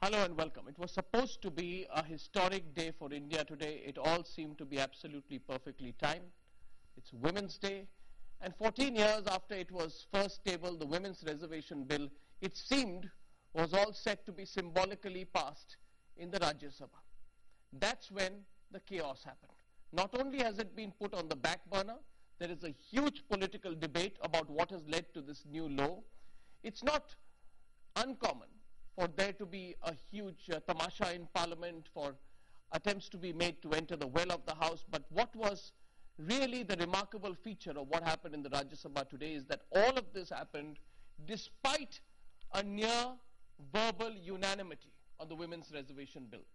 Hello and welcome. It was supposed to be a historic day for India today. It all seemed to be absolutely perfectly timed. It's Women's Day, and 14 years after it was first tabled, the Women's Reservation Bill, it seemed, was all set to be symbolically passed in the Rajya Sabha. That's when the chaos happened. Not only has it been put on the back burner, there is a huge political debate about what has led to this new law. It's not uncommon for there to be a huge tamasha in Parliament, for attempts to be made to enter the well of the House. But what was really the remarkable feature of what happened in the Rajya Sabha today is that all of this happened despite a near verbal unanimity on the Women's Reservation Bill.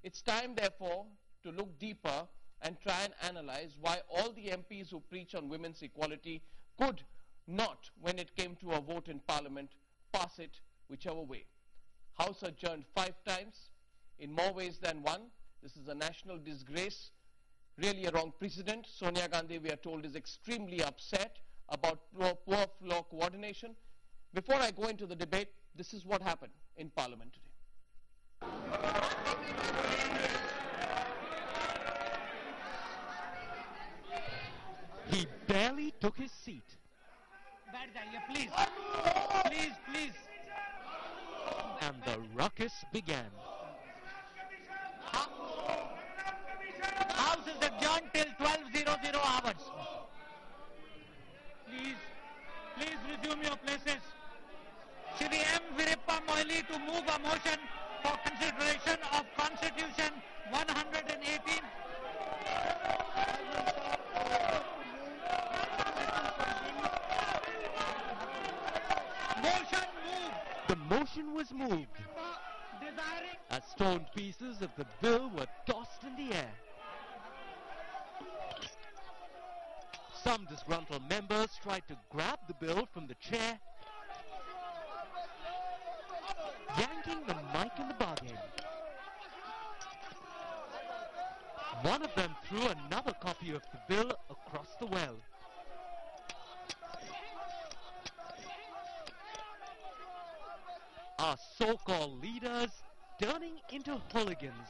It's time, therefore, to look deeper and try and analyze why all the MPs who preach on women's equality could not, when it came to a vote in Parliament, pass it whichever way. House adjourned 5 times, in more ways than one. This is a national disgrace, really a wrong precedent. Sonia Gandhi, we are told, is extremely upset about poor floor coordination. Before I go into the debate, this is what happened in Parliament today. He barely took his seat. Please, please, please. And the ruckus began. House is adjourned till 12:00 hours. Please resume your places. Shri M. Virippa Moili to move a motion for consideration of Constitution 118. Motion moved. The motion was moved. As torn pieces of the bill were tossed in the air. Some disgruntled members tried to grab the bill from the chair, yanking the mic in the bargain. One of them threw another copy of the bill across the well. Our so-called leaders turning into hooligans.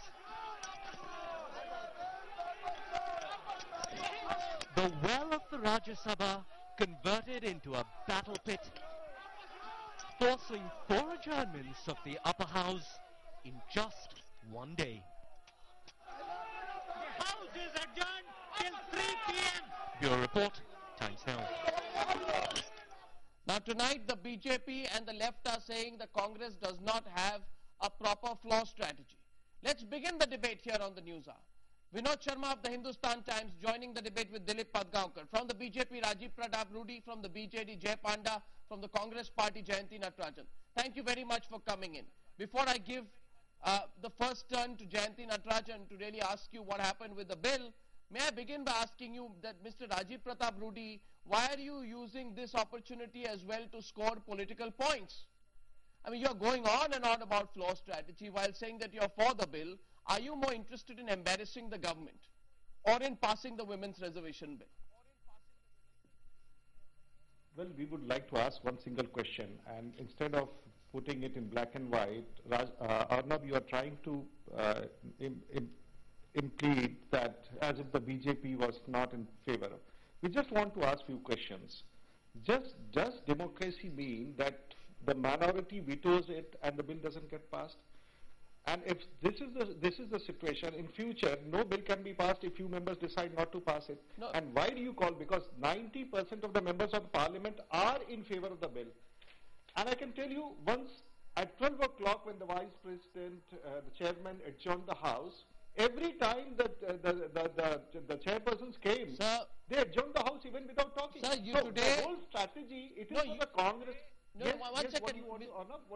The well of the Rajya Sabha converted into a battle pit, forcing 4 adjournments of the upper house in just one day. The House is adjourned till 3 p.m. Bureau Report, Times Now. Now tonight the BJP and the left are saying the Congress does not have a proper floor strategy. Let's begin the debate here on the News Hour. Vinod Sharma of the Hindustan Times joining the debate with Dilip Padgaonkar. From the BJP, Rajiv Pratap Rudy. From the BJD, Jay Panda. From the Congress Party, Jayanti Natarajan. Thank you very much for coming in. Before I give the first turn to Jayanti Natarajan to really ask you what happened with the bill, may I begin by asking you that Mr. Rajiv Pratap Rudy, why are you using this opportunity as well to score political points? I mean, you're going on and on about floor strategy while saying that you're for the bill. Are you more interested in embarrassing the government or in passing the Women's Reservation Bill? Well, we would like to ask one single question, and instead of putting it in black and white, Arnab, you are trying to impede that as if the BJP was not in favor. We just want to ask few questions. Does democracy mean that the minority vetoes it and the bill doesn't get passed? And if this is the situation, in future, no bill can be passed if few members decide not to pass it. No. And why do you call? Because 90% of the members of parliament are in favor of the bill. And I can tell you, once at 12 o'clock when the vice president, the chairman adjourned the house, every time that the chairpersons came, Sir, they adjourned the house even without talking. Sir, you so today... the whole strategy, it is No, for you... the Congress. No, yes, one yes, second. What do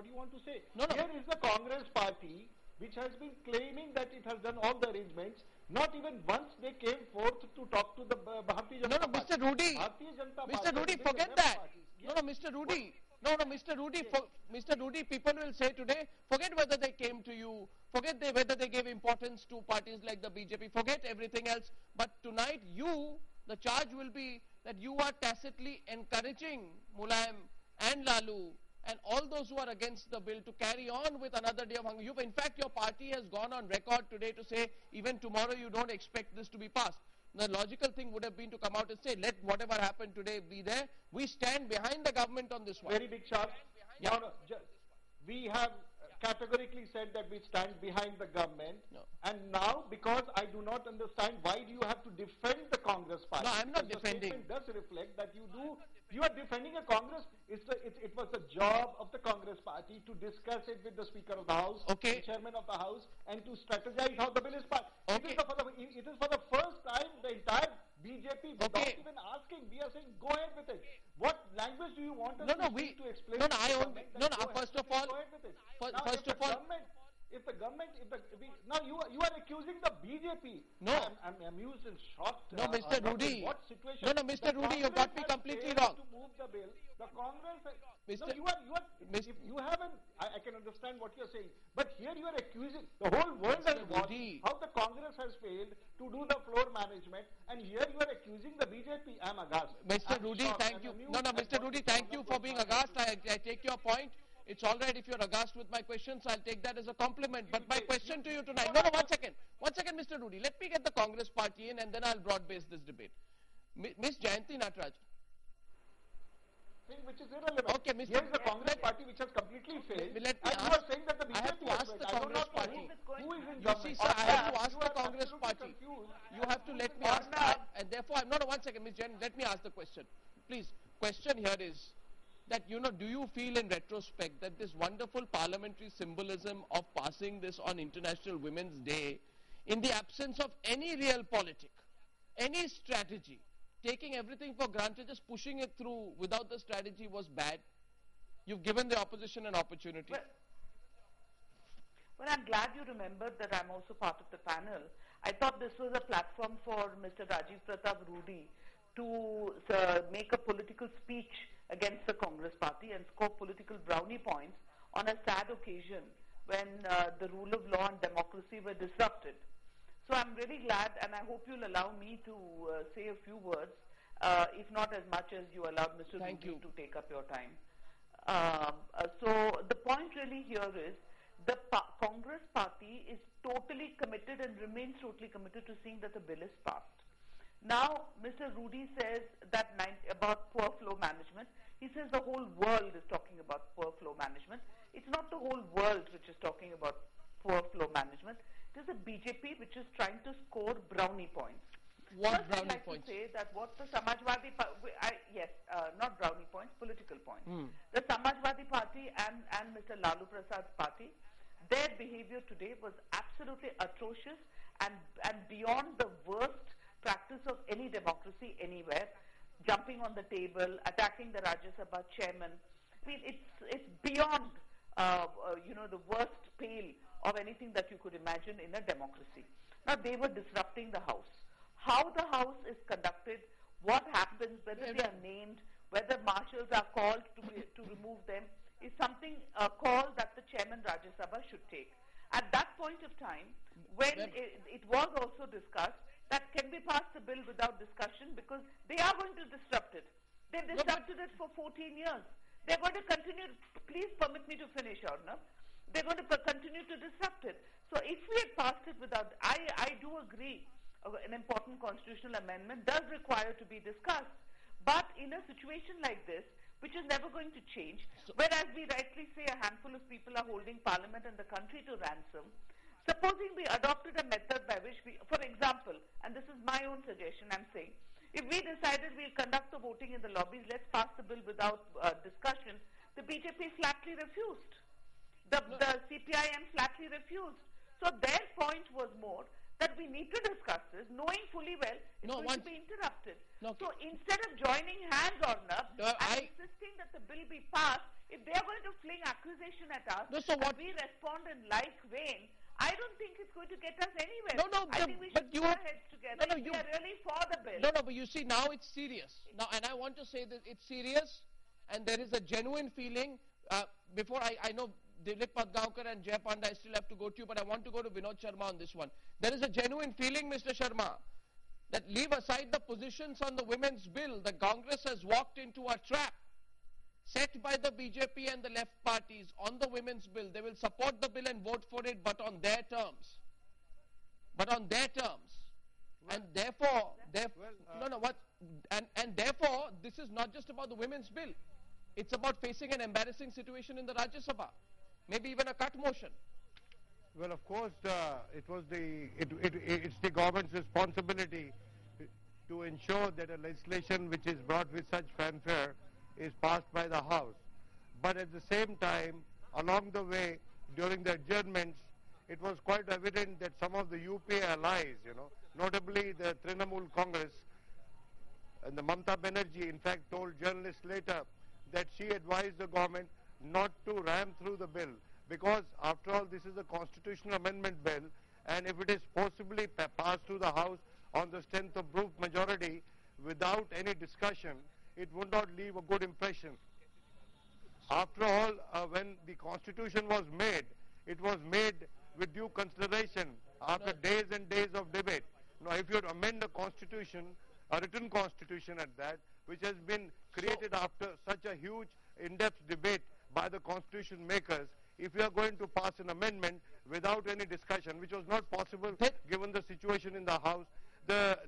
you want to say? No, no. Here is the Congress party which has been claiming that it has done all the arrangements. Not even once they came forth to talk to the Bharatiya Janata Party. Mr. Rudy. Bharatiya Janata Mr. Party, Rudy, they forget left that. parties. No, Mr. Rudy. No, Mr. Rudy. Mr. Rudy, people will say today, forget whether they came to you, forget whether they gave importance to parties like the BJP, forget everything else. But tonight, the charge will be that you are tacitly encouraging Mulayam and Lalu and all those who are against the bill to carry on with another day of hunger. In fact, your party has gone on record today to say even tomorrow you don't expect this to be passed. The logical thing would have been to come out and say, let whatever happened today be there. We stand behind the government on this one. Very big shout. Yeah. We have categorically said that we stand behind the government. No. And now, because I do not understand, why do you have to defend the Congress party? No, I'm not because defending. Your statement does reflect that you are defending a Congress. It was the job of the Congress party to discuss it with the Speaker of the House, Okay. the Chairman of the House, and to strategize how the bill is passed. Okay. It is for the first time the entire BJP, without Okay. even asking, we are saying go ahead with it. What language do you want us to speak to explain? No, to the government that go ahead? first of all, Go ahead with it. first Now, of all, now you are accusing the BJP. No. I'm amused and shocked. No, Mr. Rudy. What situation? No, Mr. The Rudy, you've got me Congress has completely failed wrong. To move the bill, the Congress. Mr. No, if you haven't. I can understand what you're saying, but here you are accusing the whole world has Mr. watched Rudy. how the Congress has failed to do the floor management, and here you are accusing the BJP. I'm aghast. Mr. I'm Rudy, shocked. thank I'm you. amused No, at Mr. what Rudy, the thank you for Congress being party aghast. is doing. I take your point. It's all right if you're aghast with my questions. I'll take that as a compliment. But my question to you tonight. No, one second. 1 second, Mr. Rudy. Let me get the Congress party in, and then I'll broad base this debate. Miss Jayanti Nataraj. Which is irrelevant. Okay, Mr. Here is the Congress party which has completely failed. Let me And you ask- are saying that the BJP I have to has ask failed. the I do Congress not know party. who is in You government. see, sir, I have to ask You the are Congress absolutely party. confused. You have to let me Or ask, not. and therefore, I'm not 1 second, Ms. Jain, let me ask the question. Please, question here is that, do you feel in retrospect that this wonderful parliamentary symbolism of passing this on International Women's Day, in the absence of any real politic, any strategy, taking everything for granted, just pushing it through without the strategy was bad? You've given the opposition an opportunity. Well, I'm glad you remembered that I'm also part of the panel. I thought this was a platform for Mr. Rajiv Pratap Rudy to make a political speech against the Congress party and score political brownie points on a sad occasion when the rule of law and democracy were disrupted. So I'm really glad, and I hope you'll allow me to say a few words, if not as much as you allowed Mr. Rudy to take up your time. So the point really here is the Congress party is totally committed and remains totally committed to seeing that the bill is passed. Now, Mr. Rudy says that about poor flow management. He says the whole world is talking about poor flow management. It's not the whole world which is talking about poor flow management. It is the BJP which is trying to score brownie points. What First, brownie I'd like points? to say that what the Samajwadi Party, not brownie points, political points. The Samajwadi Party and Mr. Lalu Prasad's party, their behavior today was absolutely atrocious and beyond the worst practice of any democracy anywhere. Jumping on the table, attacking the Rajya Sabha chairman. I mean, it's beyond the worst pale of anything that you could imagine in a democracy. Now they were disrupting the House. How the House is conducted, what happens, whether they are named, whether marshals are called to remove them, is something call that the chairman Rajya Sabha should take. At that point of time, when it was also discussed that can we pass the bill without discussion because they are going to disrupt it. They've disrupted it for 14 years. They're going to continue. Please permit me to finish, Arnab. They're going to continue to disrupt it. So if we had passed it without, I do agree, an important constitutional amendment does require to be discussed. But in a situation like this, which is never going to change, whereas we rightly say a handful of people are holding parliament and the country to ransom, supposing we adopted a method by which we, for example, and this is my own suggestion, I'm saying, if we decided we'll conduct the voting in the lobbies, let's pass the bill without discussion, the BJP flatly refused. The CPIM flatly refused. So their point was more that we need to discuss this, knowing fully well it's going to be interrupted. So instead of joining hands, Arnab, and insisting that the bill be passed, if they are going to fling accusation at us, and we respond in like vein, I don't think it's going to get us anywhere. I think we should put our heads together. We are really for the bill. But you see, now it's serious. Now, and I want to say that it's serious, and there is a genuine feeling. Before I know Dilip Padgaonkar and Jay Panda, I still have to go to you, but I want to go to Vinod Sharma on this one. There is a genuine feeling, Mr. Sharma, that leave aside the positions on the women's bill, the Congress has walked into a trap. set by the BJP and the left parties on the women's bill. They will support the bill and vote for it, but on their terms. But on their terms. And therefore, and therefore, this is not just about the women's bill. It's about facing an embarrassing situation in the Rajya Sabha. Maybe even a cut motion. Well, of course, it's the government's responsibility to ensure that a legislation which is brought with such fanfare is passed by the House. But at the same time, along the way, during the adjournments, it was quite evident that some of the UPA allies, notably the Trinamool Congress and the Mamata Banerjee, in fact, told journalists later that she advised the government not to ram through the bill because, after all, this is a constitutional amendment bill, and if it is forcibly passed through the House on the strength of brute majority without any discussion, it would not leave a good impression. After all, when the Constitution was made, it was made with due consideration after days and days of debate. Now, if you amend a constitution, a written constitution at that, which has been created after such a huge in-depth debate by the constitution makers, if you are going to pass an amendment without any discussion, which was not possible given the situation in the House, the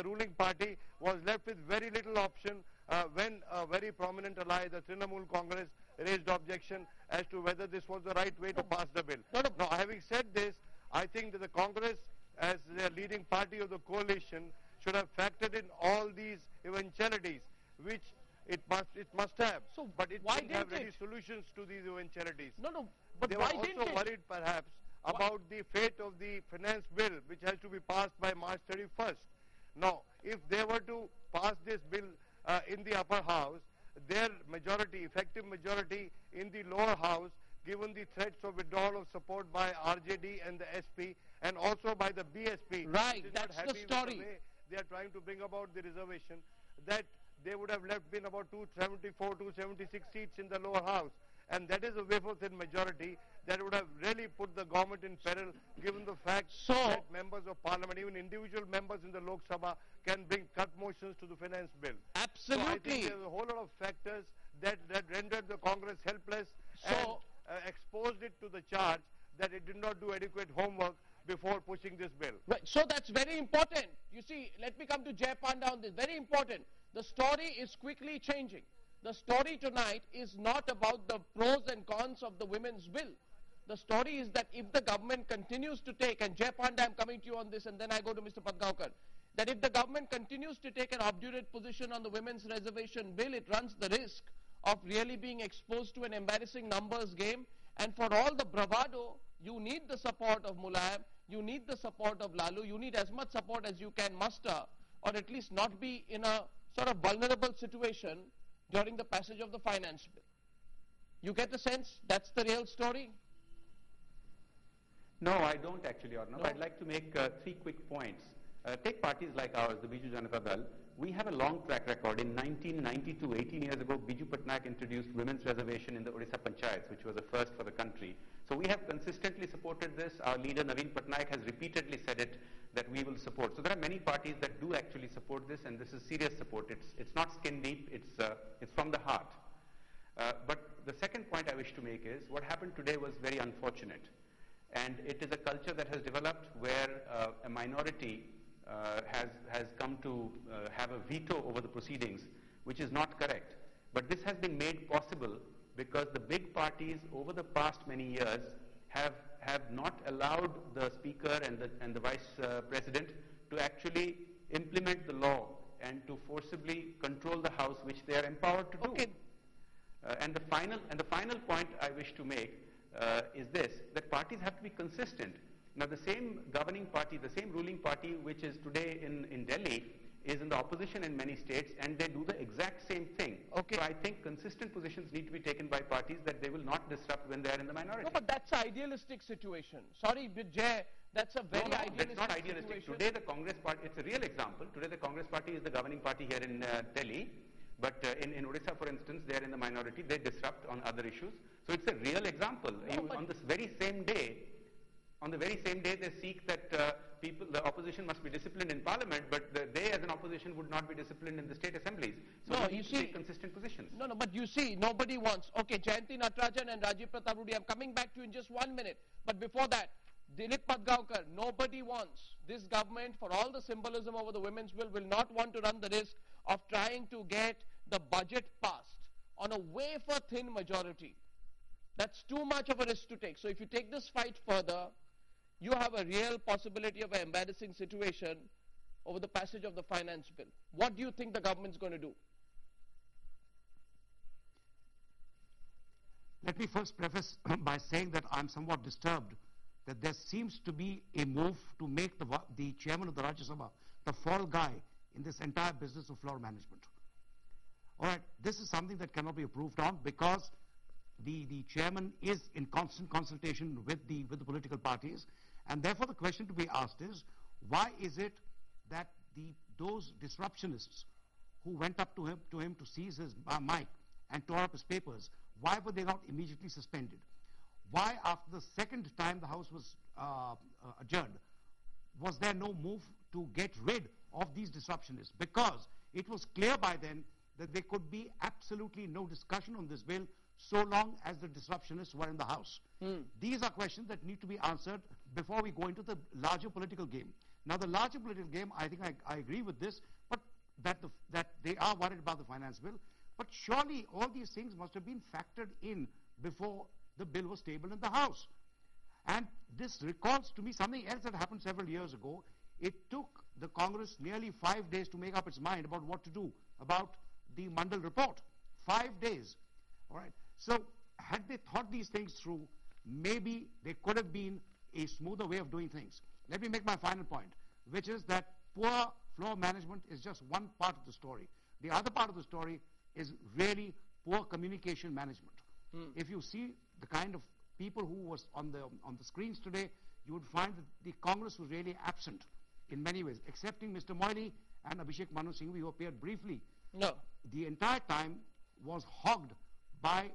ruling party was left with very little option when a very prominent ally, the Trinamool Congress, raised objection as to whether this was the right way to pass the bill. Now, having said this, I think that the Congress, as the leading party of the coalition, should have factored in all these eventualities, which it must have. So but it why didn't have didn't any solutions to these eventualities. But they why were didn't also it? worried, perhaps, about the fate of the finance bill, which has to be passed by March 31st. Now, if they were to pass this bill in the upper house, their majority, effective majority in the lower house, given the threats of withdrawal of support by RJD and the SP, and also by the BSP, right, which is that's not the happy story. with the way they are trying to bring about the reservation, that they would have left been about 274, 276 seats in the lower house. And that is a wafer-thin majority that would have really put the government in peril, given the fact that members of parliament, even individual members in the Lok Sabha, can bring cut motions to the finance bill. Absolutely. So I think there are a whole lot of factors that rendered the Congress helpless and exposed it to the charge that it did not do adequate homework before pushing this bill. Right. So that's very important. You see, let me come to Jay Panda on this. Very important. The story is quickly changing. The story tonight is not about the pros and cons of the women's bill. The story is that if the government continues to take, and Jay Panda, I'm coming to you on this, and then I go to Mr. Padgaonkar, that if the government continues to take an obdurate position on the women's reservation bill, it runs the risk of really being exposed to an embarrassing numbers game. And for all the bravado, you need the support of Mulayam, you need the support of Lalu, you need as much support as you can muster, or at least not be in a sort of vulnerable situation during the passage of the finance bill. You get the sense that's the real story? No, I don't actually, Arnav. No? I'd like to make 3 quick points. Take parties like ours, the Biju Janata Dal. We have a long track record. In 1992, 18 years ago, Biju Patnaik introduced women's reservation in the Odisha Panchayats, which was a first for the country. So we have consistently supported this. Our leader, Naveen Patnaik, has repeatedly said it, that we will support. So there are many parties that do actually support this, and this is serious support. It's not skin deep, it's from the heart. But the second point I wish to make is, what happened today was very unfortunate. And it is a culture that has developed where a minority has come to have a veto over the proceedings, which is not correct. But this has been made possible because the big parties over the past many years have not allowed the Speaker and the Vice President to actually implement the law and to forcibly control the House, which they are empowered to do. And the final point I wish to make is this, that parties have to be consistent. Now, the same governing party, the same ruling party which is today in Delhi is in the opposition in many states, and they do the exact same thing. So I think consistent positions need to be taken by parties that they will not disrupt when they are in the minority. No, but that's an idealistic situation. Sorry, Jay, that's a very idealistic that's not idealistic. situation. Today the Congress party, it's a real example. Today the Congress party is the governing party here in Delhi. But in Odisha, for instance, they are in the minority. They disrupt on other issues. So it's a real example. On this very same day, On the very same day, they seek that the opposition must be disciplined in parliament, but they as an opposition would not be disciplined in the state assemblies. So No, we you need to see- take consistent positions. No, but you see, nobody wants. Okay, Jayanti Natarajan and Rajiv Pratap Rudy, I'm coming back to you in just 1 minute. But before that, Dilip Padgaonkar, nobody wants. This government, for all the symbolism over the women's bill, will not want to run the risk of trying to get the budget passed on a wafer-thin majority. That's too much of a risk to take. So if you take this fight further, you have a real possibility of an embarrassing situation over the passage of the finance bill. What do you think the government's going to do? Let me first preface by saying that I'm somewhat disturbed that there seems to be a move to make the chairman of the Rajya Sabha the fall guy in this entire business of floor management. All right, this is something that cannot be approved on because the chairman is in constant consultation with the political parties, and therefore the question to be asked is, why is it that those disruptionists who went up to him to seize his mic and tore up his papers, why were they not immediately suspended? Why, after the second time the House was adjourned, was there no move to get rid of these disruptionists? Because it was clear by then that there could be absolutely no discussion on this bill so long as the disruptionists were in the House. These are questions that need to be answered before we go into the larger political game. Now, the larger political game, I think I agree with this, but that they are worried about the finance bill. But surely all these things must have been factored in before the bill was tabled in the House. And this recalls to me something else that happened several years ago. It took the Congress nearly 5 days to make up its mind about what to do about the Mandal report. 5 days. All right. So had they thought these things through, maybe there could have been a smoother way of doing things. Let me make my final point, which is that poor floor management is just one part of the story. The other part of the story is really poor communication management. If you see the kind of people who was on the screens today, you would find that the Congress was really absent in many ways, excepting Mr. Moily and Abhishek Manu Singhvi, who appeared briefly. No. The entire time was hogged by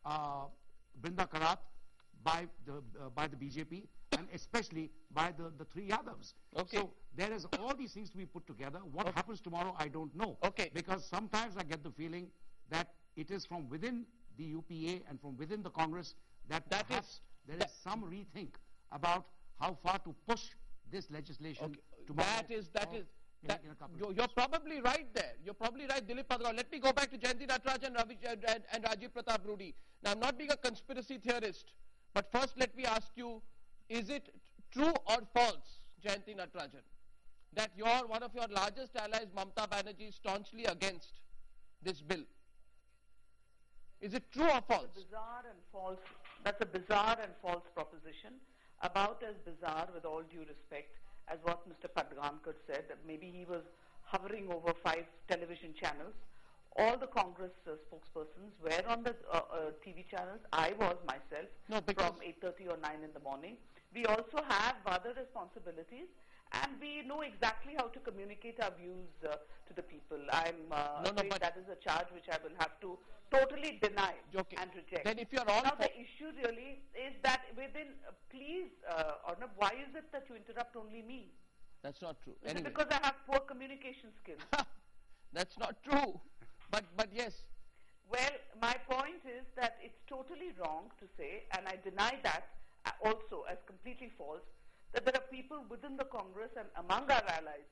Brinda Karat, by the BJP, and especially by the three Yadavs. Okay. So there is all these things to be put together. What happens tomorrow, I don't know. Okay. Because sometimes I get the feeling that it is from within the UPA and from within the Congress that perhaps there is some rethink about how far to push this legislation tomorrow. In a couple of You're probably right there. You're probably right, Dilip Padgaonkar. Let me go back to Jayanti Natarajan and Rajiv Pratap Rudy. Now, I'm not being a conspiracy theorist, but first let me ask you, is it true or false, Jayanti Natarajan, that one of your largest allies, Mamata Banerjee, is staunchly against this bill? Is it true or false? That's a bizarre and false proposition, about as bizarre, with all due respect, as what Mr. Padgaonkar said, that maybe he was hovering over 5 television channels. All the Congress spokespersons were on the TV channels. I was myself from 8:30 or 9 in the morning. We also have other responsibilities, and we know exactly how to communicate our views to the people. I'm afraid that is a charge which I will have to totally deny and reject. Then if you're all now, the issue really is that within, please, Arnab, why is it that you interrupt only me? That's not true. Is Anyway. it because I have poor communication skills? That's not true. But yes. Well, my point is that it's totally wrong to say, and I deny that also as completely false, that there are people within the Congress and among our allies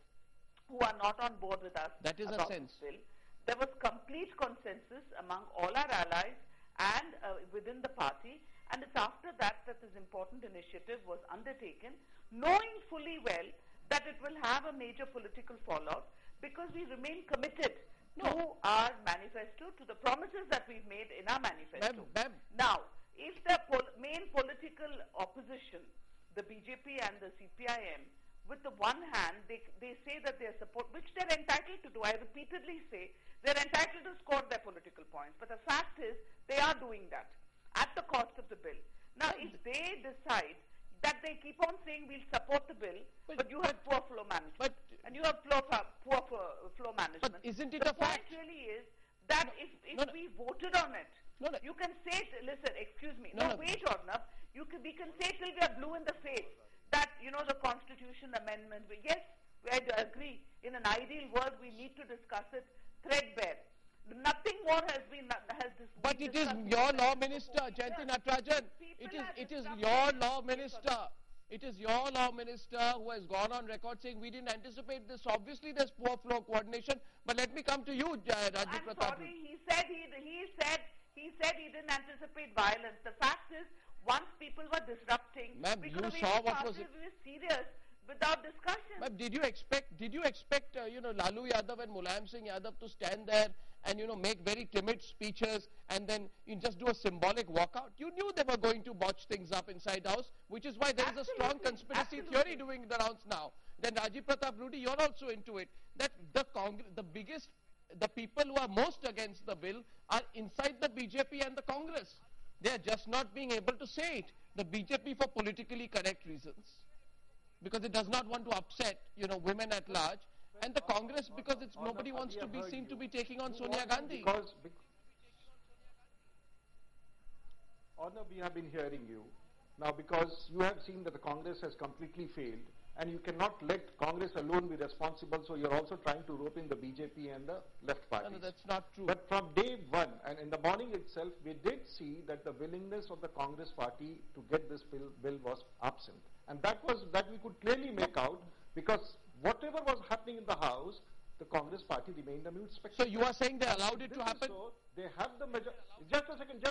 who are not on board with us about this bill. There was complete consensus among all our allies and within the party, and it's after that that this important initiative was undertaken, knowing fully well that it will have a major political fallout, because we remain committed to our manifesto, to the promises that we've made in our manifesto. Now, if the main political opposition, the BJP and the CPIM, with the one hand, they say that they are support, which they're entitled to do. I repeatedly say they're entitled to score their political points. But the fact is, they are doing that at the cost of the bill. Now, if they decide that they keep on saying we'll support the bill, but you have poor flow management, and you have poor flow management. But isn't it the a fact? point really is that if we voted on it, No, no. You can say, listen, excuse me. No, No, no. wait, Arnab. We can say till we are blue in the face that, the Constitution Amendment, yes, I agree. In an ideal world, we need to discuss it threadbare. Nothing more has been But it is your law minister, Jayanti Natarajan. It is your law minister. It is your law minister who has gone on record saying we didn't anticipate this. Obviously, there's poor flow coordination. But let me come to you, Rajiv I'm Pratap. sorry. He said he didn't anticipate violence. The fact is, once people were disrupting, Ma'am, we you could have saw even what started was it? with serious without discussion. Ma'am, did you expect Lalu Yadav and Mulayam Singh Yadav to stand there and make very timid speeches and then you just do a symbolic walkout? You knew they were going to botch things up inside house, which is why there is a strong conspiracy theory doing the rounds now. Then Rajiv Pratap Rudy, you're also into it, that the people who are most against the bill are inside the BJP and the Congress. They are just not being able to say it. The BJP for politically correct reasons, because it does not want to upset, women at large, and the Congress because it's nobody wants to be seen to be taking on Sonia Gandhi. Arnab, we have been hearing you. Now, because you have seen that the Congress has completely failed, and you cannot let Congress alone be responsible, so you're also trying to rope in the BJP and the left parties. No, that's not true. But from day one, and in the morning itself, we did see that the willingness of the Congress party to get this bill was absent. And that we could clearly make out, because whatever was happening in the House, the Congress party remained a mute spectator. So you are saying they allowed it to happen? So they have the majority. Just a second.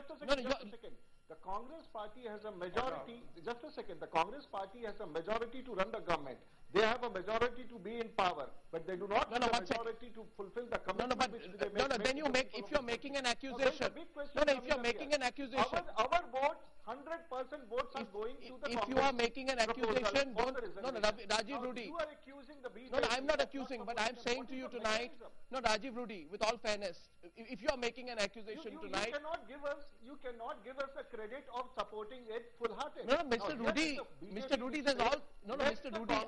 The Congress party has a majority. Just a second. The Congress party has a majority to run the government. They have a majority to be in power, but they do not have a majority to fulfill the commitment which they make. Then you make, if you're making an accusation. If you're making an accusation. Our votes, 100% votes are going to the Congress. If you are making an accusation, Rajiv Rudy. You are accusing the BJP. No, I'm not accusing, but I'm saying to you tonight, Rajiv Rudy, with all fairness, if you are making an accusation tonight. You cannot give us the credit of supporting it full-hearted. No, Mr. Rudy, Mr. Rudy says all, Mr. Rudy,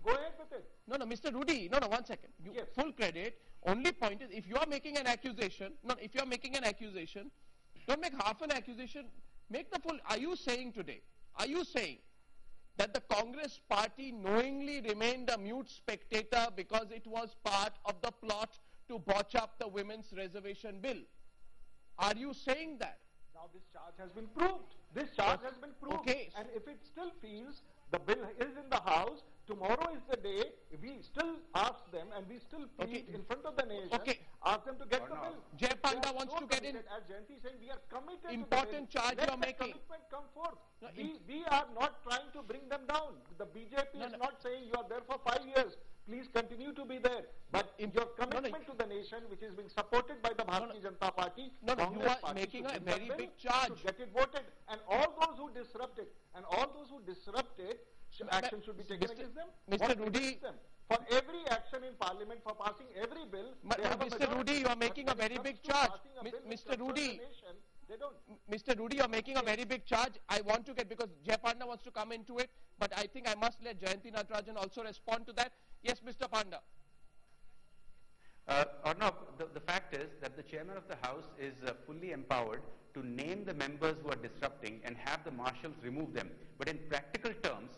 go ahead with it. Mr. Rudy, 1 second. Full credit. Only point is, if you are making an accusation, don't make half an accusation, make the full. Are you saying that the Congress party knowingly remained a mute spectator because it was part of the plot to botch up the women's reservation bill? Are you saying that? Now this charge has been proved. Okay. And if it still feels the bill is in the House, tomorrow is the day, we still ask them and we still plead in front of the nation, ask them to get the bill. Jay Panda wants to get in. As Jayanti is saying, we are committed Important to the bill. charge you are Let the making. commitment come forth. We are not trying to bring them down. The BJP is not saying you are there for 5 years. Please continue to be there. But your commitment to the nation, which is being supported by the Bharatiya Janata Party, you are making a very big charge. To get it voted. And all those who disrupt it, action should be taken against them. Mr. Rudy, for every action in Parliament, for passing every bill, Mr. Rudy, you are making a very big charge. Mr. Rudy, you are making a very big charge. I want to get, because Jay Panda wants to come into it, but I think I must let Jayanti Natarajan also respond to that. Yes, Mr. Panda. Arnab, the fact is that the chairman of the House is fully empowered to name the members who are disrupting and have the marshals remove them. But in practical terms,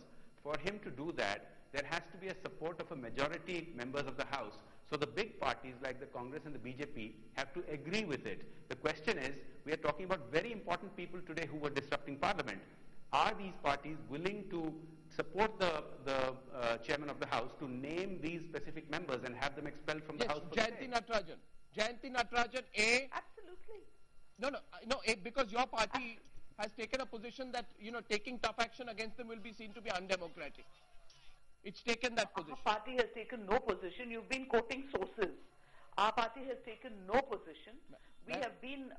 for him to do that, there has to be a support of a majority members of the House. So the big parties like the Congress and the BJP have to agree with it. The question is, we are talking about very important people today who were disrupting Parliament. Are these parties willing to support the chairman of the House to name these specific members and have them expelled from the House? Jayanti Natarajan, A. Absolutely. No, A, because your party has taken a position that, taking tough action against them will be seen to be undemocratic. It's taken that position. Our party has taken no position. You've been quoting sources. Our party has taken no position. We have been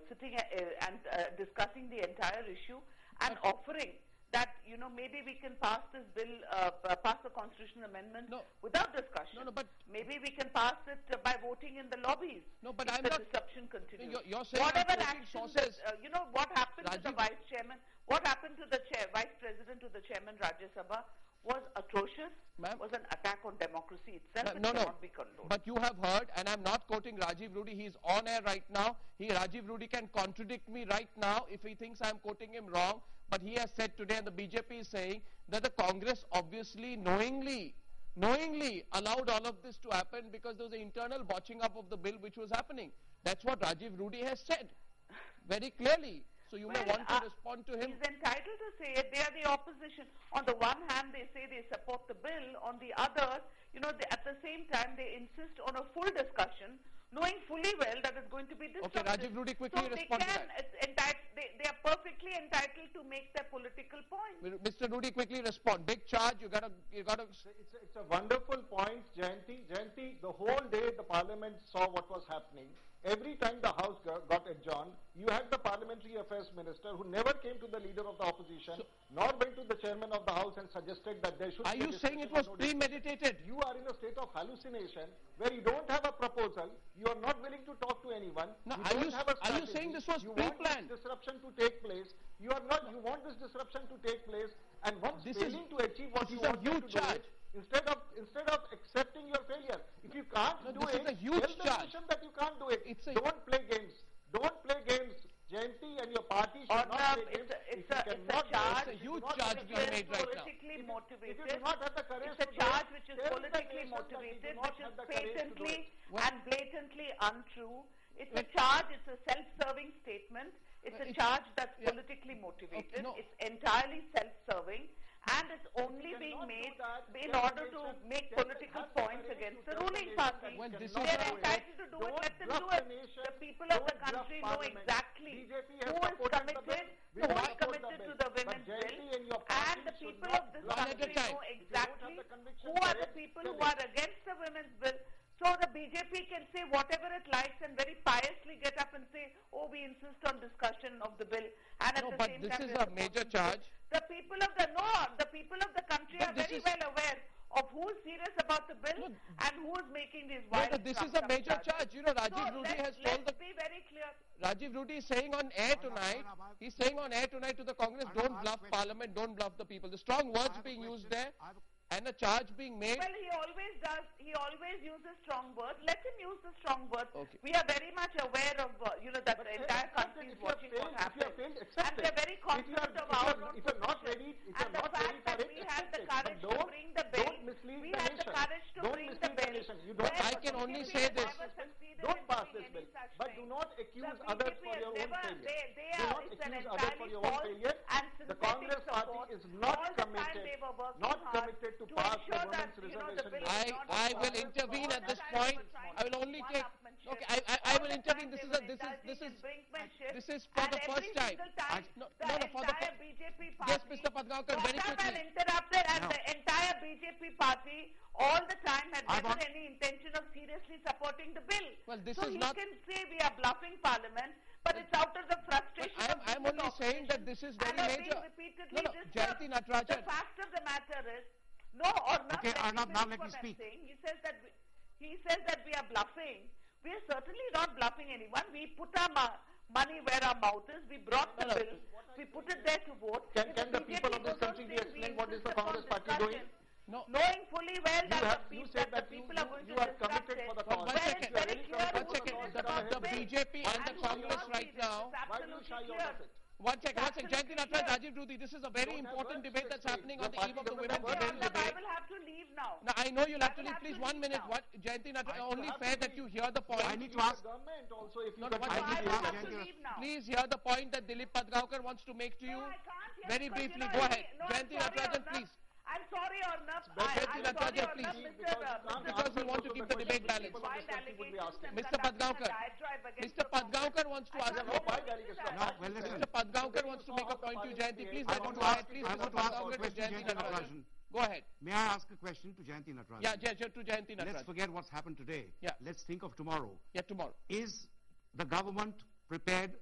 sitting and discussing the entire issue and offering that, maybe we can pass this bill, pass the constitutional amendment without discussion. But maybe we can pass it by voting in the lobbies. But if I'm the not. disruption continues. You're saying whatever action sources. What happened Rajiv, to the vice chairman? What happened to the vice president, to the chairman Rajya Sabha? was atrocious, Ma'am? was an attack on democracy itself. No, It no. cannot be condoned. But you have heard, and I'm not quoting Rajiv Rudi. He's on air right now. Rajiv Rudi can contradict me right now if he thinks I'm quoting him wrong. But he has said today, and the BJP is saying, that the Congress obviously knowingly allowed all of this to happen because there was an internal botching up of the bill which was happening. That's what Rajiv Rudi has said very clearly. So you may want to respond to him. He's entitled to say it. They are the opposition. On the one hand, they say they support the bill. On the other, at the same time, they insist on a full discussion, knowing fully well that it's going to be disruptive. Okay, Rajiv Rudi, quickly respond to that. They are perfectly entitled to make their political point. Mr. Rudi, quickly respond. Big charge. You gotta. It's a wonderful point, Jayanti. Jayanti, the whole day the Parliament saw what was happening. Every time the House got adjourned, you had the Parliamentary Affairs Minister who never came to the Leader of the Opposition, nor went to the Chairman of the House and suggested that there should be... Are you saying it was premeditated? You are in a state of hallucination where you don't have a proposal, you are not willing to talk to anyone, no, you don't have a strategy, are you saying this was You pre-planned? want this disruption to take place, you want this disruption to take place, and once failing to achieve what you wanted to do it, instead of accepting your failure, if you can't do it, is a huge tell the charge. nation that you can't do it. Don't play games. Don't play games. Jayanti and your party should not play games. It's a huge charge being made right now. Politically motivated. If you do not have the courage it's a to charge do it, which is tell the politically nation that motivated, you do not which is have the courage to do patently it. and blatantly untrue. It's a charge. It's a self-serving statement. It's a charge that's politically motivated. It's entirely self-serving. And it's only being made in order to make political points against the ruling party. Well, They're entitled to do it, let them do it. The people of the country know exactly who is committed to the women's bill, and the people of this country know exactly who are the people who are against the women's bill. So the BJP can say whatever it likes and very piously get up and say, oh, we insist on discussion of the bill. And at the same time, this is a major charge. The people of the country are very well aware of who is serious about the bill and who is making these wild this is a major charge. Rajiv Rudi has told let's be very clear. Rajiv Rudi is saying on air tonight, he's saying on air tonight to the Congress, don't bluff Parliament, don't bluff the people. The strong words being used there and a charge being made. Well, he always does. He always uses strong words. Let him use the strong words. Okay. We are very much aware of, that the entire country is watching what happens. And we are very confident of our own position. And the fact that we had the courage to bring the bill, we had the courage to bring the bill. I can only say this. Don't pass this bill. But do not accuse others for your own failure. Do not accuse others for your own failure. The Congress party is not committed to pass the women's reservation. I will intervene at this point. I will only take. Okay, I will intervene. This is for the first time. For the BJP party. Yes, Mr. Padgaonkar, very quickly. Interrupted, and the entire BJP party all the time had never any intention of seriously supporting the bill. Well, this so is he not. can say we are bluffing Parliament, but it's out of the frustration. I'm only saying that this is very major. Jayanti Natarajan. The fact of the matter is, no, or not. Okay, Arnab, now let me speak. He says that we are bluffing. We are certainly not bluffing anyone. We put our money where our mouth is. We brought the bill. We put it there to vote. Can the people of this country be explained what is the Congress party doing? No. Knowing fully well that the people are going to are disrupt committed it. for the cause. One second. It's very clear One second. The BJP and the Congress right now. Why do you shy away from it? One second. Jayanti Natarajan, Rajiv Rudi, this is a very important debate that's happening on the eve of the women's bill debate. I will have to leave now. Now, I know you'll have to leave. Please, 1 minute. Jayanti Natarajan, only fair that you hear the point. I need to ask. Government also, if you No, continue I I need to will ask have to leave now. Please hear the point that Dilip Padgaonkar wants to make to you. No, I can't hear Very because, briefly, you know, go ahead. no, Jayanti I'm sorry, Natarajan, Arnab. please. I'm sorry, Arnab. Jayanti I'm sorry, Natarajan, Arnab, please. Mr. Because we want to keep the debate balanced. Wild allegations and Mr. Padgaonkar. diatribe against Mr. the Congress. Padgaonkar wants to ask. No, well, listen. Mr. Padgaonkar wants to make a point to you, Jayanti. Please I let him want go to ahead. ask- Please, I Mr. want to ask a Padgaonkar to question to Jayanti Jayanti Natarajan. Natarajan. Go ahead. May I ask a question to Jayanti Natarajan? Yeah, to Jayanti Let's Natarajan. forget what's happened today. Yeah. Let's think of tomorrow. Yeah, tomorrow. Is the government prepared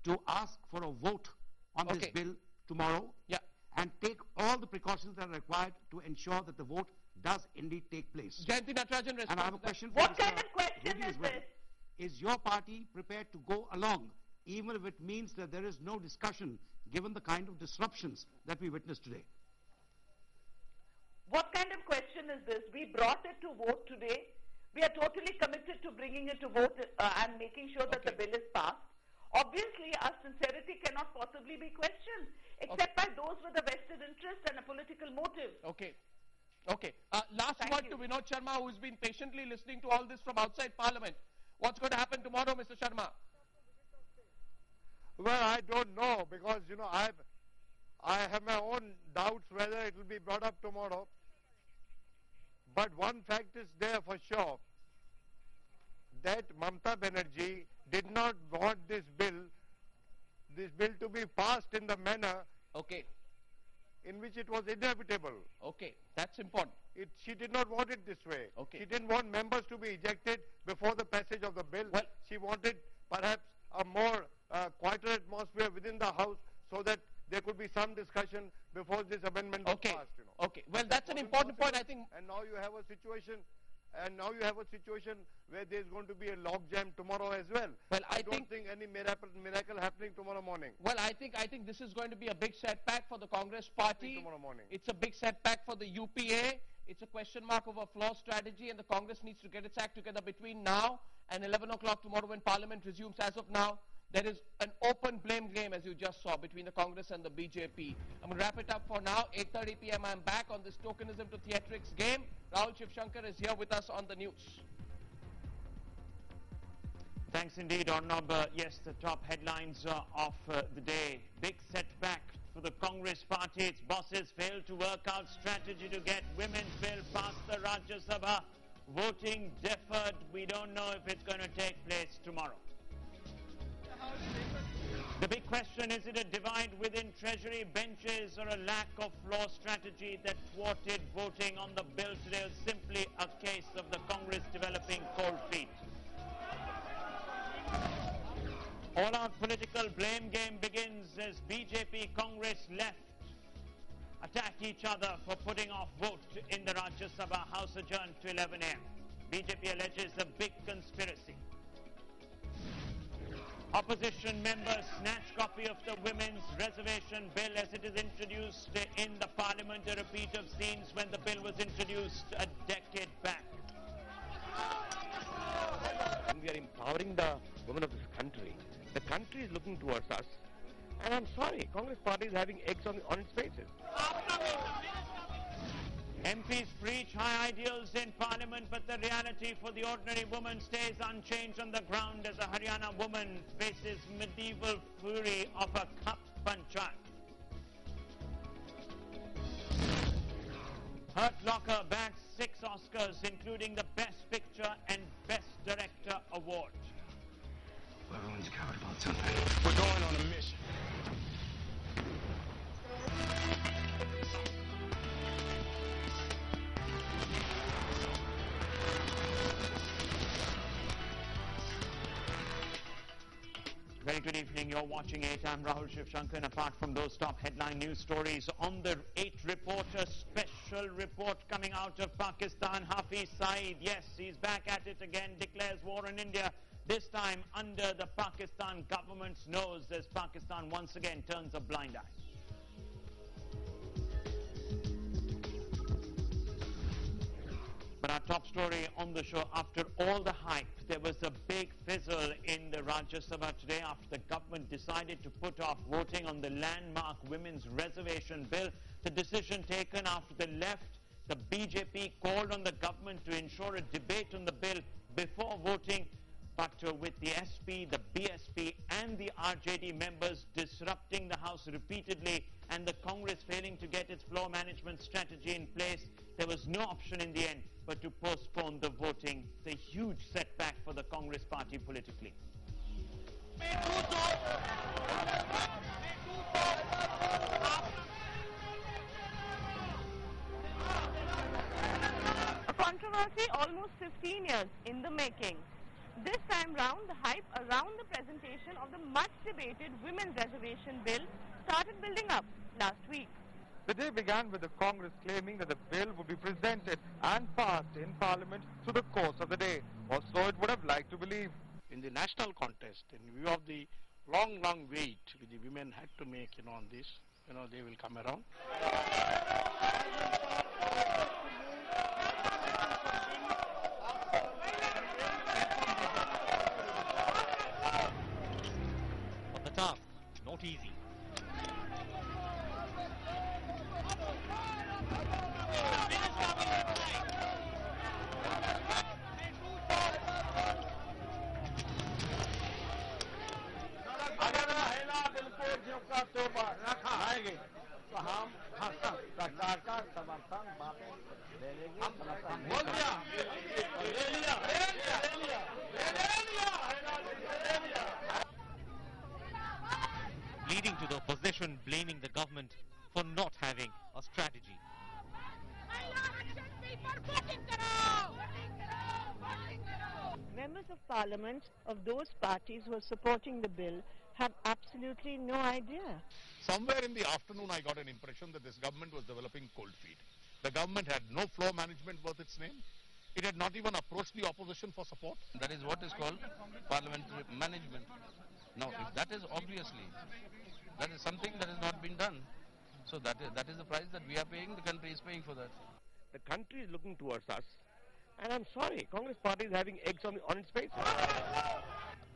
to ask for a vote on this Okay. bill tomorrow? Yeah. And take all the precautions that are required to ensure that the vote does indeed take place? Jayanti Natarajan, respond And I have a to that. question for What Mr. kind of question Rudi is as well. this? Is your party prepared to go along, even if it means that there is no discussion, given the kind of disruptions that we witnessed today? What kind of question is this? We brought it to vote today. We are totally committed to bringing it to vote and making sure that the bill is passed. Obviously, our sincerity cannot possibly be questioned, except by those with a vested interest and a political motive. Okay. Okay. Last word to Vinod Sharma, who's been patiently listening to all this from outside Parliament. What's going to happen tomorrow, Mr. Sharma? Well, I don't know, because, you know, I have my own doubts whether it will be brought up tomorrow. But one fact is there for sure, that Mamata Banerjee did not want this bill to be passed in the manner in which it was inevitable. Okay, that's important. She did not want it this way. Okay. She didn't want members to be ejected before the passage of the bill. Well, she wanted perhaps a more quieter atmosphere within the House so that there could be some discussion before this amendment was passed. You know. Okay. Well, that's an important point, I think. And now you have a situation. Where there is going to be a logjam tomorrow as well. Well, I don't think any miracle happening tomorrow morning. Well, I think this is going to be a big setback for the Congress party. Tomorrow morning. It's a big setback for the UPA. It's a question mark of a floor strategy, and the Congress needs to get its act together between now and 11 o'clock tomorrow when Parliament resumes. As of now, there is an open blame game, as you just saw, between the Congress and the BJP. I'm going to wrap it up for now. 8:30 p.m. I'm back on this tokenism to theatrics game. Rahul Shivshankar is here with us on the news. Thanks indeed, Arnab. Yes, the top headlines of the day. Big setback for the Congress party. Its bosses failed to work out strategy to get women's bill past the Rajya Sabha. Voting deferred. We don't know if it's going to take place tomorrow. The big question, is it a divide within Treasury benches or a lack of floor strategy that thwarted voting on the bill today, or simply a case of the Congress developing cold feet? All-out political blame game begins as BJP Congress left attack each other for putting off vote in the Rajya Sabha. House adjourned to 11 a.m. BJP alleges a big conspiracy. Opposition members snatch copy of the Women's Reservation Bill as it is introduced in the Parliament, a repeat of scenes when the bill was introduced a decade back. We are empowering the women of this country. The country is looking towards us. And I'm sorry, Congress party is having eggs on its faces. MPs preach high ideals in Parliament, but the reality for the ordinary woman stays unchanged on the ground as a Haryana woman faces medieval fury of a cup panchayat. Hurt Locker bags 6 Oscars, including the Best Picture and Best Director award. Well, everyone's a coward about something. We're going on a mission. Very good evening. You're watching 8. I'm Rahul Shivshankar. And apart from those top headline news stories, on the 8 report, a special report coming out of Pakistan. Hafiz Saeed, yes, he's back at it again, declares war on India, this time under the Pakistan government's nose as Pakistan once again turns a blind eye. But our top story on the show, after all the hype, there was a big fizzle in the Rajya Sabha today after the government decided to put off voting on the landmark Women's Reservation Bill. The decision taken after the left, the BJP called on the government to ensure a debate on the bill before voting. But with the SP, the BSP and the RJD members disrupting the House repeatedly and the Congress failing to get its floor management strategy in place, there was no option in the end but to postpone the voting. It's a huge setback for the Congress party politically. A controversy almost 15 years in the making. This time round, the hype around the presentation of the much-debated Women's Reservation Bill started building up last week. The day began with the Congress claiming that the bill would be presented and passed in Parliament through the course of the day, or so it would have liked to believe. In the national contest, in view of the long wait which the women had to make, on this, they will come around. But the task, not easy. Leading to the opposition blaming the government for not having a strategy. Members of Parliament of those parties who are supporting the bill have absolutely no idea. Somewhere in the afternoon, I got an impression that this government was developing cold feet. The government had no floor management worth its name. It had not even approached the opposition for support. That is what is called parliamentary management. Now, if that is obviously, that is something that has not been done. So that is the price that we are paying, the country is paying for that. The country is looking towards us. And I'm sorry, Congress party is having eggs on its face.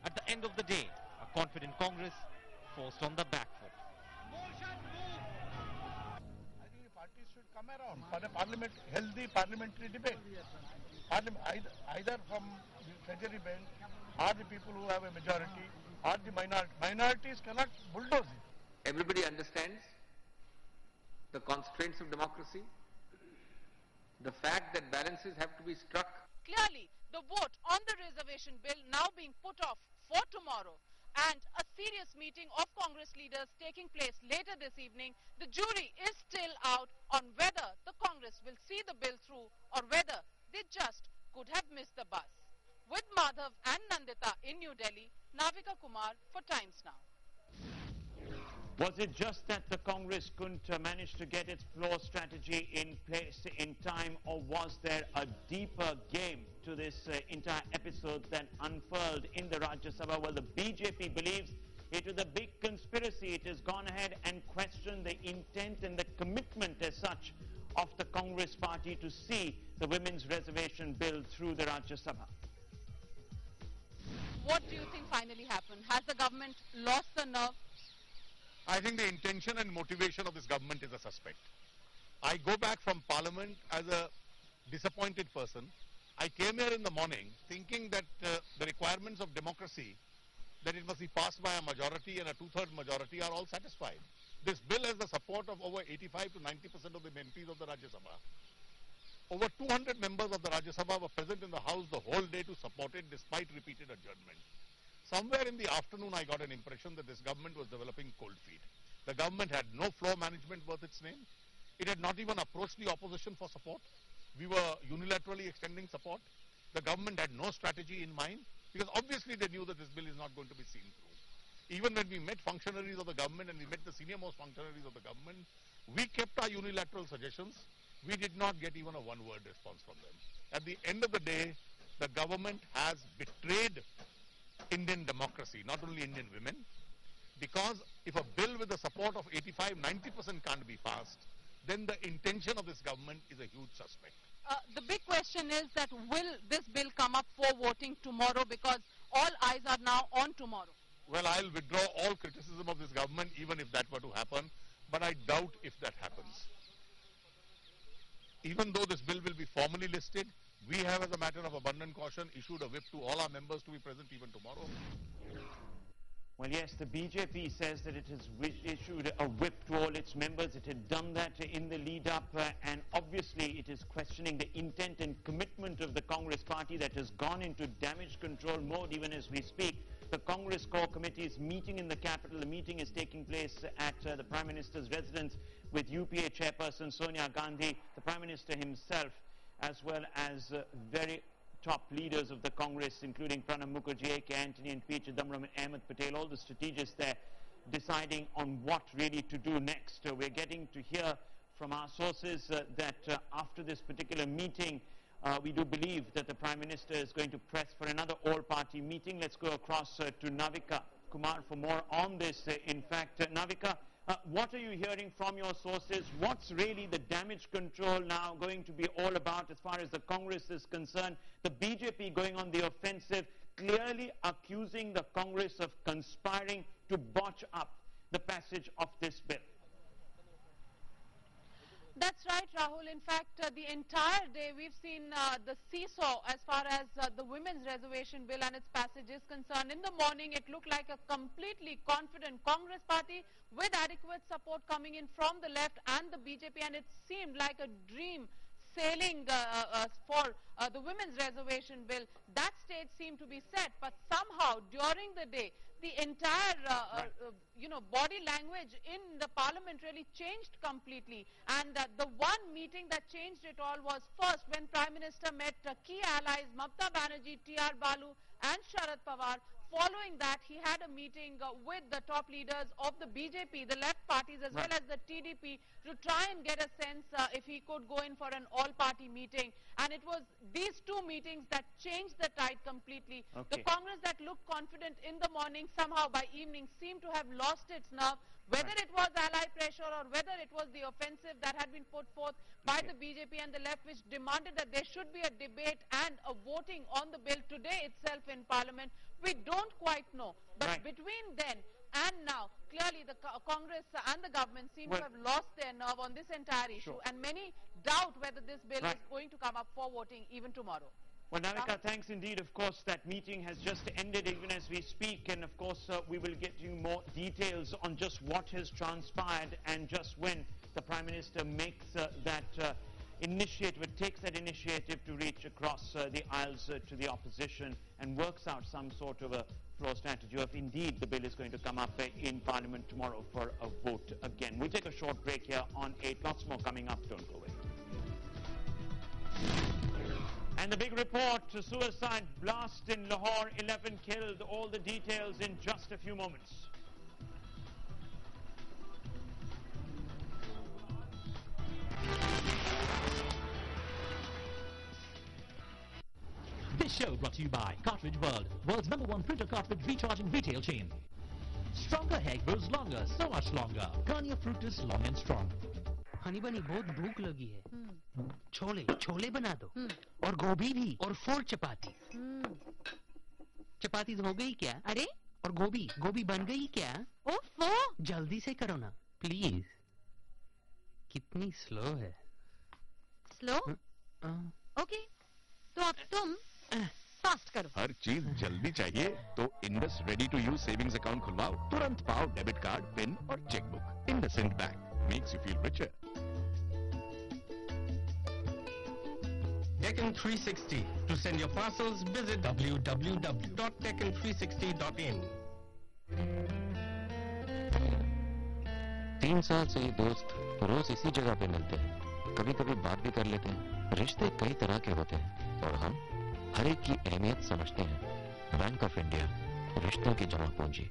At the end of the day, a confident Congress forced on the back foot. I think the parties should come around for a healthy parliamentary debate. Either from the Treasury bench or the people who have a majority or the minority. Minorities cannot bulldoze it. Everybody understands the constraints of democracy, the fact that balances have to be struck. Clearly, the vote on the reservation bill now being put off for tomorrow and a serious meeting of Congress leaders taking place later this evening, the jury is still out on whether the Congress will see the bill through or whether they just could have missed the bus. With Madhav and Nandita in New Delhi, Navika Kumar for Times Now. Was it just that the Congress couldn't manage to get its floor strategy in place in time, or was there a deeper game to this entire episode that unfurled in the Rajya Sabha? Well, the BJP believes it was a big conspiracy. It has gone ahead and questioned the intent and the commitment as such of the Congress party to see the women's reservation bill through the Rajya Sabha. What do you think finally happened? Has the government lost the nerve? I think the intention and motivation of this government is a suspect. I go back from Parliament as a disappointed person. I came here in the morning thinking that the requirements of democracy, that it must be passed by a majority and a two-thirds majority, are all satisfied. This bill has the support of over 85 to 90% of the MPs of the Rajya Sabha. Over 200 members of the Rajya Sabha were present in the House the whole day to support it despite repeated adjournment. Somewhere in the afternoon, I got an impression that this government was developing cold feet. The government had no floor management worth its name. It had not even approached the opposition for support. We were unilaterally extending support. The government had no strategy in mind because obviously they knew that this bill is not going to be seen through. Even when we met functionaries of the government and we met the senior most functionaries of the government, we kept our unilateral suggestions. We did not get even a one-word response from them. At the end of the day, the government has betrayed Indian democracy, not only Indian women, because if a bill with the support of 85-90% can't be passed, then the intention of this government is a huge suspect. The big question is that will this bill come up for voting tomorrow, because all eyes are now on tomorrow? Well, I'll withdraw all criticism of this government even if that were to happen, but I doubt if that happens. Even though this bill will be formally listed, we have, as a matter of abundant caution, issued a whip to all our members to be present even tomorrow. Well, yes, the BJP says that it has issued a whip to all its members. It had done that in the lead-up, and obviously it is questioning the intent and commitment of the Congress party that has gone into damage control mode even as we speak. The Congress Core Committee is meeting in the capital. The meeting is taking place at the Prime Minister's residence with UPA Chairperson Sonia Gandhi, the Prime Minister himself, as well as very top leaders of the Congress, including Pranab Mukherjee, A.K. Antony and P. Chidambaram and Ahmed Patel, all the strategists there deciding on what really to do next. We're getting to hear from our sources that after this particular meeting, we do believe that the Prime Minister is going to press for another all-party meeting. Let's go across to Navika Kumar for more on this. In fact, Navika, What are you hearing from your sources? What's really the damage control now going to be all about as far as the Congress is concerned? The BJP going on the offensive, clearly accusing the Congress of conspiring to botch up the passage of this bill. That's right, Rahul. In fact, the entire day we've seen the seesaw as far as the women's reservation bill and its passage is concerned. In the morning, it looked like a completely confident Congress party with adequate support coming in from the left and the BJP, and it seemed like a dream sailing for the women's reservation bill. That stage seemed to be set, but somehow during the day, the entire body language in the parliament really changed completely. And the one meeting that changed it all was first when Prime Minister met key allies Mamata Banerjee, T.R. Balu and Sharad Pawar. Following that, he had a meeting with the top leaders of the BJP, the left parties, as well as the TDP, to try and get a sense if he could go in for an all-party meeting. And it was these two meetings that changed the tide completely. The Congress that looked confident in the morning, somehow by evening, seemed to have lost its nerve. Whether it was ally pressure or whether it was the offensive that had been put forth by the BJP and the left, which demanded that there should be a debate and a voting on the bill today itself in Parliament, we don't quite know. But between then and now, clearly the Congress and the government seem to have lost their nerve on this entire issue, and many doubt whether this bill is going to come up for voting even tomorrow. Well, Navika, thanks indeed. Of course, that meeting has just ended even as we speak, and of course we will get you more details on just what has transpired and just when the Prime Minister makes that initiative, takes that initiative to reach across the aisles to the opposition and works out some sort of a floor strategy if indeed the bill is going to come up in Parliament tomorrow for a vote again. We'll take a short break here on 8. Lots more coming up. Don't go away. And the big report, suicide blast in Lahore, 11 killed. All the details in just a few moments. This show brought to you by Cartridge World, world's #1 printer cartridge recharging retail chain. Stronger hair grows longer, so much longer. Garnier Fructus Long and Strong. Honey बनी बहुत भूख लगी है छोले छोले बना दो और गोभी भी और 4 चपाती चपाती हो गई क्या अरे और गोभी गोभी बन गई क्या ओफो जल्दी से करो ना प्लीज कितनी स्लो है स्लो ओके तो अब तुम फास्ट करो हर चीज जल्दी चाहिए तो Indus ready to use savings account खुलवाओ तुरंत पाओ डेबिट कार्ड पिन और chequebook IndusInd bank makes you feel richer. Deccan 360. To send your parcels, visit www.deccan360.in. 3 साल से ये दोस्त रोज इसी जगह पे मिलते हैं कभी कभी बात भी कर लेते हैं रिश्ते कई तरह के होते हैं और हम हर एक की अहमियत समझते हैं बैंक ऑफ इंडिया रिश्तों की जमा पूंजी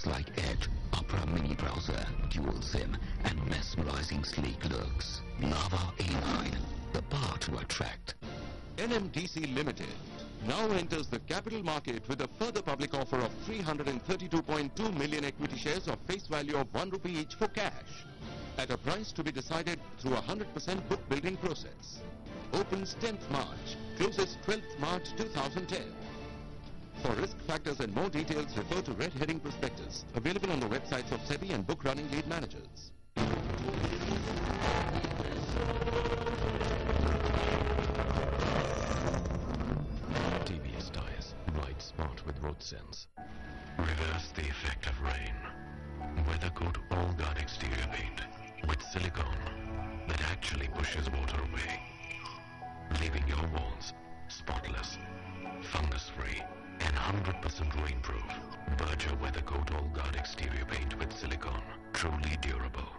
like Edge, Opera Mini Browser, Dual SIM, and mesmerizing sleek looks. Lava A9, the power to attract. NMDC Limited now enters the capital market with a further public offer of 332.2 million equity shares of face value of ₹1 each for cash, at a price to be decided through a 100% book building process. Opens 10th March, closes 12th March 2010. For risk factors and more details, refer to Red Herring Prospectus, available on the websites of SEBI and book running lead managers. TVS Tires, ride smart with road sense. Reverse the effect of rain. Weather coat all guard exterior paint with silicone that actually pushes water away, leaving your walls spotless, fungus-free, and 100% rain-proof. Berger Weathercoat All Guard exterior paint with silicone, truly durable.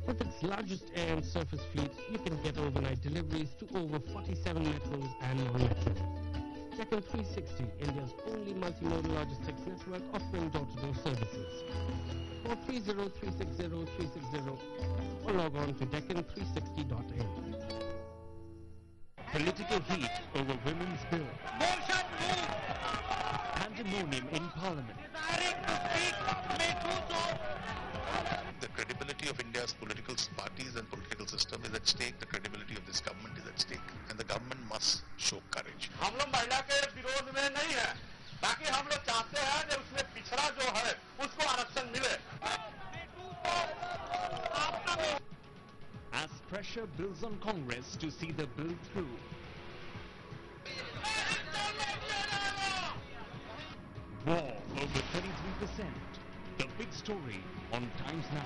With its largest air and surface fleet, you can get overnight deliveries to over 47 metros and non-metro. Deccan 360, India's only multimodal logistics network offering door-to-door services. Call 30360360 or log on to deccan360.in. Political heat over women's bill. Pandemonium in Parliament. The credibility of India's political parties and political system is at stake. The credibility of this government is at stake. And the government must show courage. हम लोग महिला के विरोध में नहीं है, बाकी हम लोग चाहते हैं कि उसमें पिछड़ा जो है उसको आरक्षण मिले. As pressure builds on Congress to see the bill through. War over 33%. The big story on Times Now.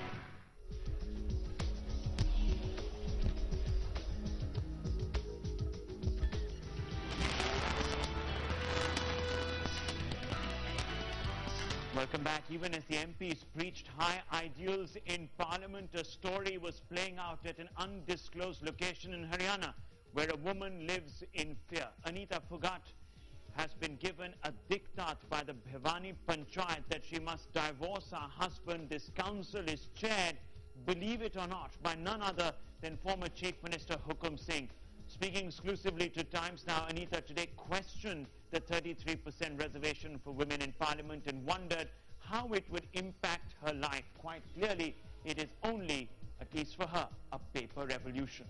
Welcome back. Even as the MPs preached high ideals in Parliament, a story was playing out at an undisclosed location in Haryana where a woman lives in fear. Anita Phogat has been given a diktat by the Bhiwani Panchayat that she must divorce her husband. This council is chaired, believe it or not, by none other than former Chief Minister Hukum Singh. Speaking exclusively to Times Now, Anita today questioned the 33% reservation for women in Parliament and wondered how it would impact her life. Quite clearly, it is only, at least for her, a paper revolution.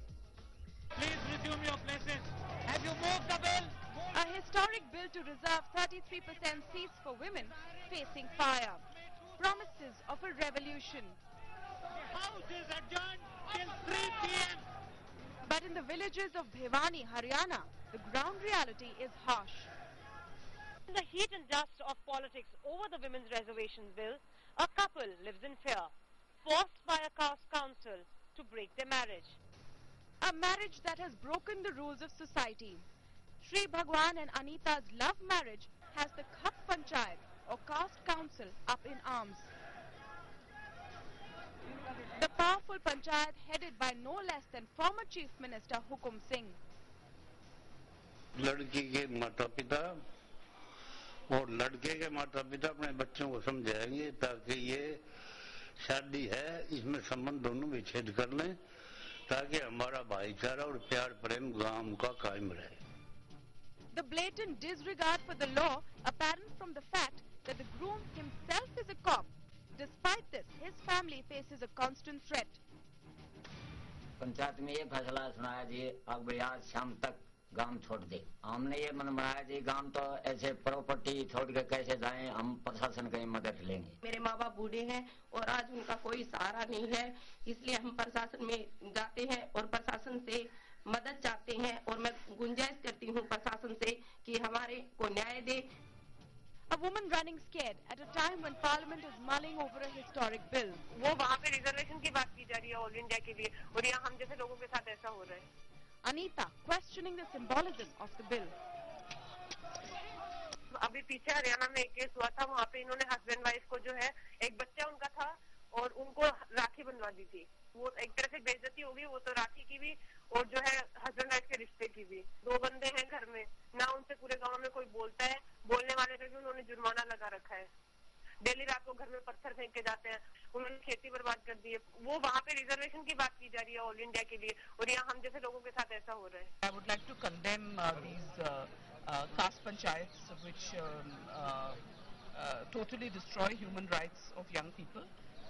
Please resume your places. Have you moved the bill? A historic bill to reserve 33% seats for women facing fire. Promises of a revolution. The House is adjourned till 3 p.m. But in the villages of Bhiwani, Haryana, the ground reality is harsh. In the heat and dust of politics over the Women's Reservation Bill, a couple lives in fear, forced by a caste council to break their marriage. A marriage that has broken the rules of society. Sri Bhagwan and Anita's love marriage has the Khap Panchayat or caste council up in arms. The powerful panchayat headed by no less than former Chief Minister Hukum Singh. लड़की के माता-पिता और लड़के के माता-पिता अपने बच्चों को समझाएंगे ताकि ये शादी है इसमें संबंध दोनों विच्छेद कर लें ताकि हमारा भाईचारा और प्यार प्रेम गांव का कायम रहे. The blatant disregard for the law apparent from the fact that the groom himself is a cop. Despite this, his family faces a constant threat. Panchayat में ये फैसला सुनाया जी अब आज शाम तक गांव छोड़ दे. हमने ये मन बनाया जी गांव तो ऐसे प्रॉपर्टी छोड़ के कैसे जाएं, हम प्रशासन की मदद लेंगे. मेरे माँ बाप बूढ़े हैं और आज उनका कोई सहारा नहीं है, इसलिए हम प्रशासन में जाते हैं और प्रशासन से मदद चाहते हैं और मैं गुंजाइश करती हूँ प्रशासन से कि हमारे को न्याय दे. A woman running scared at a time when Parliament is mulling over a historic bill. वो वहाँ पे रिजर्वेशन की बात की जा रही है ऑल इंडिया के लिए और यहाँ हम जैसे लोगों के साथ ऐसा हो रहा है. Anita questioning the symbolism of the bill. अभी पीछे हरियाणा में एक केस हुआ था, वहाँ पे इन्होंने हस्बैंड वाइफ को जो है एक बच्चा उनका था और उनको राखी बनवा दी थी. वो एक तरह से बेइज्जती होगी, वो तो राखी की भी और जो है हस्बैंड वाइफ के रिश्ते की भी. दो बंदे हैं घर में, ना उनसे पूरे गांव में कोई बोलता है, बोलने वाले पे भी उन्होंने जुर्माना लगा रखा है. डेली रात को घर में पत्थर फेंक के जाते हैं, उन्होंने खेती बर्बाद कर दी है. वो वहाँ पे रिजर्वेशन की बात की जा रही है ऑल इंडिया के लिए और यहाँ हम जैसे लोगों के साथ ऐसा हो रहा है. I would like to condemn these caste panchayats which totally destroy human rights of young people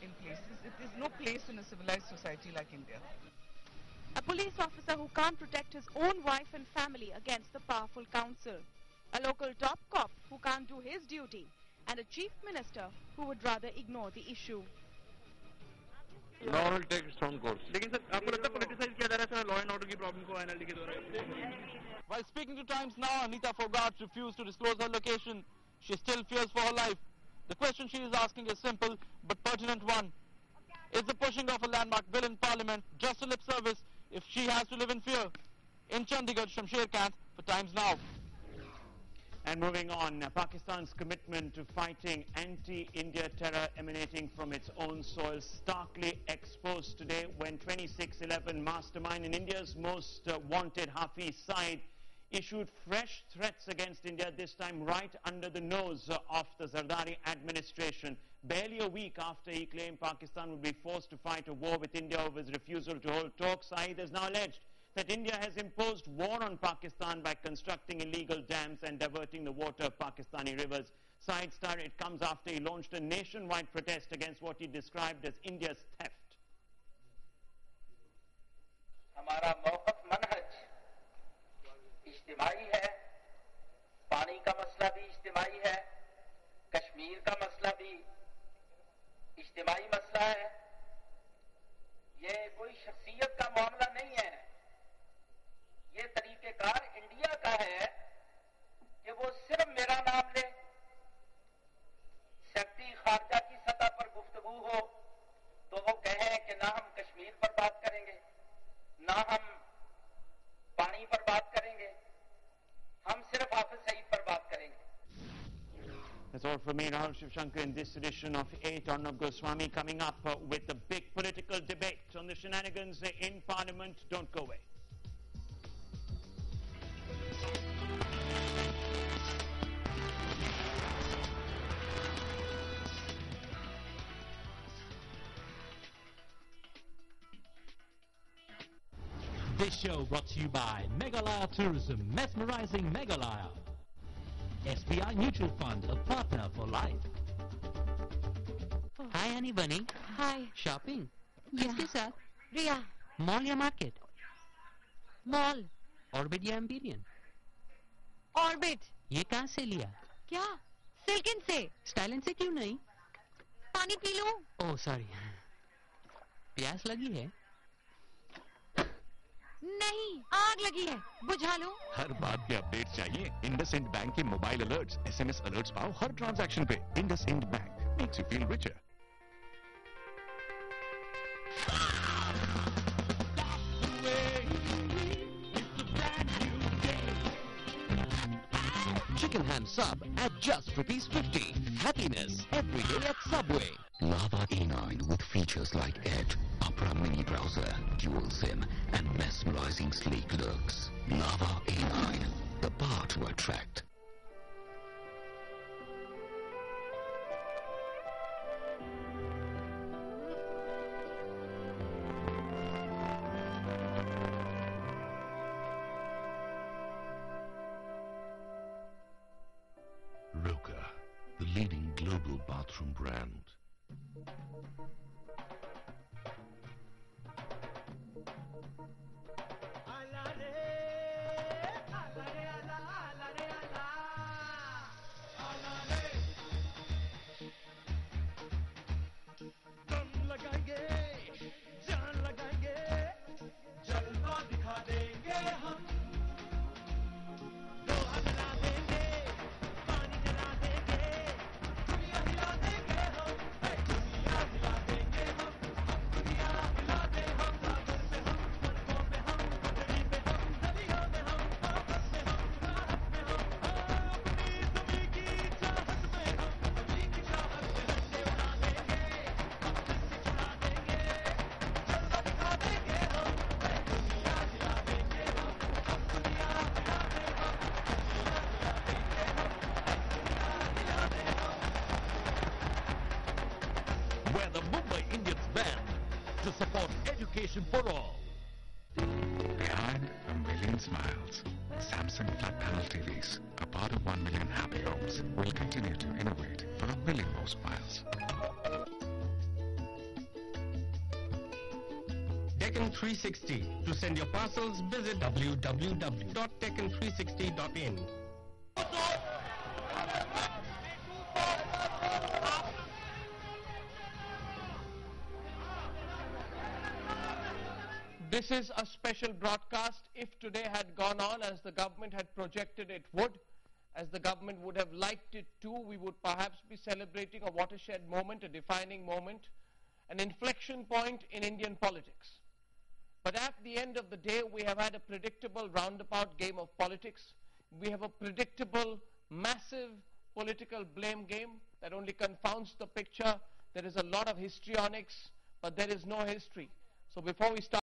in places. It is no place in a civilized society like India. A police officer who can't protect his own wife and family against the powerful council. A local top cop who can't do his duty. And a chief minister who would rather ignore the issue. Law will take its own course. लेकिन sir आपको लगता है politicise किया जा रहा है sir law and order की problem को एनएलडी के द्वारा? While speaking to Times Now, Anita Phogat refused to disclose her location. She still fears for her life. The question she is asking is simple but pertinent one. Is the pushing of a landmark bill in Parliament just a lip service if she has to live in fear. In Chandigarh, Shamsher Kant for Times Now. And moving on, Pakistan's commitment to fighting anti-India terror emanating from its own soil starkly exposed today when 2611 mastermind in India's most wanted Hafiz Saeed issued fresh threats against India, this time right under the nose of the Zardari administration. Barely a week after he claimed Pakistan would be forced to fight a war with India over his refusal to hold talks, Saeed has now alleged that India has imposed war on Pakistan by constructing illegal dams and diverting the water of Pakistani rivers. Saeed's tirade comes after he launched a nationwide protest against what he described as India's theft. हमारा मौक़िफ़ मनहज इज्तिमाई है, पानी का मसला भी इज्तिमाई है, कश्मीर का मसला भी इज्तिमाई मसला है। ये कोई शख्सियत का मामला नहीं है, ये तरीक़ेकार इंडिया का है कि वो सिर्फ मेरा नाम ले, सेक्रेटरी खारजा की सतह पर गुफ्तगू हो तो वो कहें कि ना हम कश्मीर पर बात करेंगे, ना हम पानी पर बात करेंगे, हम सिर्फ हाफिज सईद पर बात करेंगे। That's all from me, Rahul Shivshankar, in this edition of 8. Arnab Goswami coming up with the big political debate on the shenanigans in Parliament. Don't go away. This show brought to you by Meghalaya Tourism, mesmerizing Meghalaya. SBI Mutual Fund, a partner for life. Hi, Annie Bunny. Hi. Shopping? Yeah. किसके साथ? रिया. Mall या market? Mall. Orbit या empyrean? Orbit. ये कहाँ से लिया? क्या? Silken से. स्टाइलिन से क्यों नहीं? पानी पी लूं? Oh sorry. प्यास लगी है? नहीं, आग लगी है, बुझा लो। हर बात पे अपडेट चाहिए? इंडसइंड बैंक के मोबाइल अलर्ट्स, SMS अलर्ट्स पाओ हर ट्रांजैक्शन पे। IndusInd bank makes you feel richer. Chicken ham sub at just ₹50. Happiness every day at Subway. Lava A9 with features like Edge, Opera Mini Browser, Dual SIM, and mesmerizing sleek looks. Lava A9, the power to attract. Roka, the leading global bathroom brand. Where the Mumbai Indians band to support education for all. Behind a million smiles, Samsung flat panel TVs, a part of 1 million happy homes, will continue to innovate for a million more smiles. Deccan 360. To send your parcels, visit www.deccan360.in. This is a special broadcast. If today had gone on as the government had projected it would, as the government would have liked it to, we would perhaps be celebrating a watershed moment, a defining moment, an inflection point in Indian politics. But at the end of the day, we have had a predictable roundabout game of politics. We have a predictable, massive political blame game that only confounds the picture. There is a lot of histrionics, but there is no history. So before we start